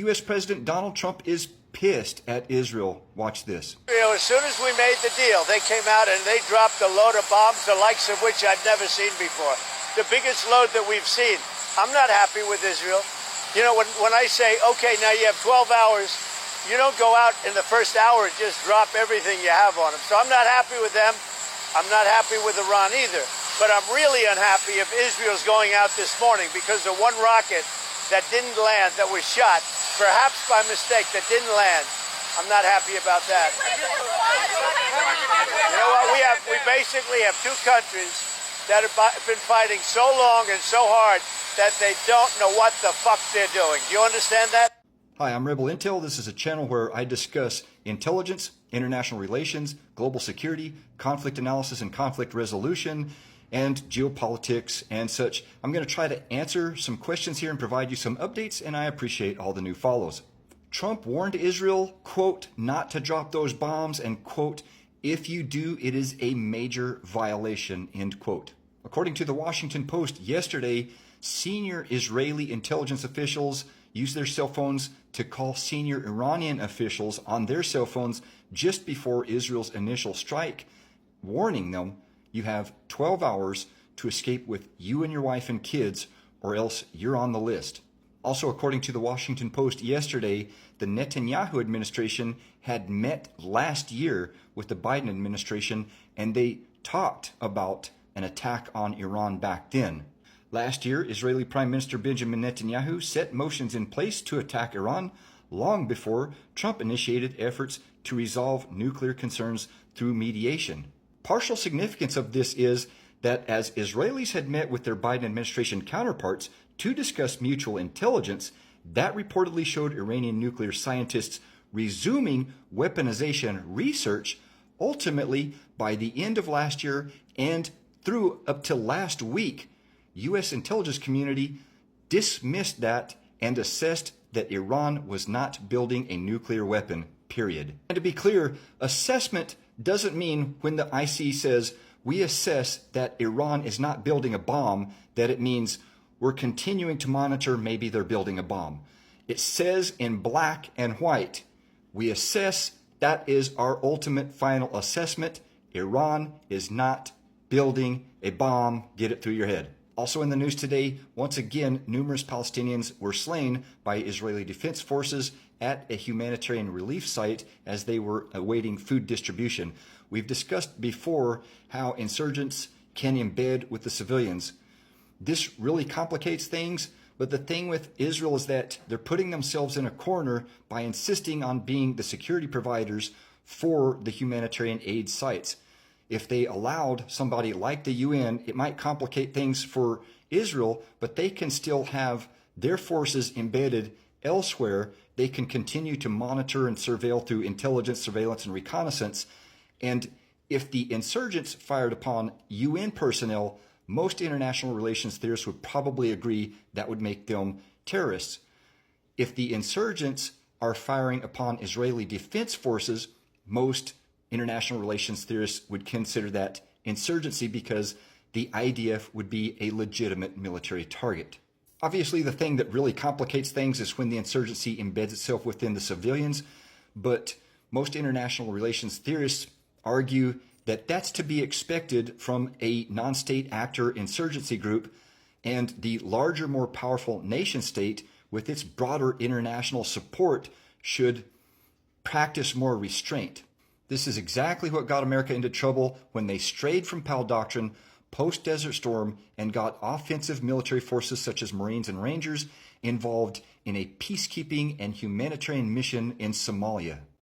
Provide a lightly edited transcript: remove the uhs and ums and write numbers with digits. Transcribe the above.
U.S. President Donald Trump is pissed at Israel. Watch this. As soon as we made the deal, they came out and they dropped a load of bombs, the likes of which I'd never seen before. The biggest load that we've seen. I'm not happy with Israel. You know, when I say, okay, now you have 12 hours, you don't go out in the first hour and just drop everything you have on them. So I'm not happy with them. I'm not happy with Iran either. But I'm really unhappy if Israel's going out this morning because of one rocket that didn't land, that was shot, perhaps by mistake, that didn't land. I'm not happy about that. You know what? We basically have two countries that have been fighting so long and so hard that they don't know what the fuck they're doing. Do you understand that? Hi, I'm Rebel Intel. This is a channel where I discuss intelligence, international relations, global security, conflict analysis and conflict resolution, and geopolitics and such. I'm going to try to answer some questions here and provide you some updates, and I appreciate all the new follows. Trump warned Israel, quote, not to drop those bombs, and quote, if you do, it is a major violation, end quote. According to the Washington Post yesterday, senior Israeli intelligence officials used their cell phones to call senior Iranian officials on their cell phones just before Israel's initial strike, warning them you have 12 hours to escape with you and your wife and kids, or else you're on the list. Also, according to the Washington Post yesterday, the Netanyahu administration had met last year with the Biden administration, and they talked about an attack on Iran back then. Last year, Israeli Prime Minister Benjamin Netanyahu set motions in place to attack Iran long before Trump initiated efforts to resolve nuclear concerns through mediation. Partial significance of this is that as Israelis had met with their Biden administration counterparts to discuss mutual intelligence, that reportedly showed Iranian nuclear scientists resuming weaponization research, ultimately by the end of last year and through up to last week. U.S. intelligence community dismissed that and assessed that Iran was not building a nuclear weapon, period. And to be clear, assessment doesn't mean when the IC says we assess that Iran is not building a bomb, that it means we're continuing to monitor maybe they're building a bomb. It says in black and white, we assess, that is our ultimate final assessment. Iran is not building a bomb. Get it through your head. Also in the news today, once again, numerous Palestinians were slain by Israeli defense forces at a humanitarian relief site as they were awaiting food distribution. We've discussed before how insurgents can embed with the civilians. This really complicates things, but the thing with Israel is that they're putting themselves in a corner by insisting on being the security providers for the humanitarian aid sites. If they allowed somebody like the UN, it might complicate things for Israel, but they can still have their forces embedded elsewhere. They can continue to monitor and surveil through intelligence, surveillance, and reconnaissance. And if the insurgents fired upon UN personnel, most international relations theorists would probably agree that would make them terrorists. If the insurgents are firing upon Israeli defense forces, most international relations theorists would consider that insurgency because the IDF would be a legitimate military target. Obviously, the thing that really complicates things is when the insurgency embeds itself within the civilians, but most international relations theorists argue that that's to be expected from a non-state actor insurgency group, and the larger, more powerful nation state with its broader international support should practice more restraint. This is exactly what got America into trouble when they strayed from PAL doctrine post-Desert Storm and got offensive military forces such as Marines and Rangers involved in a peacekeeping and humanitarian mission in Somalia.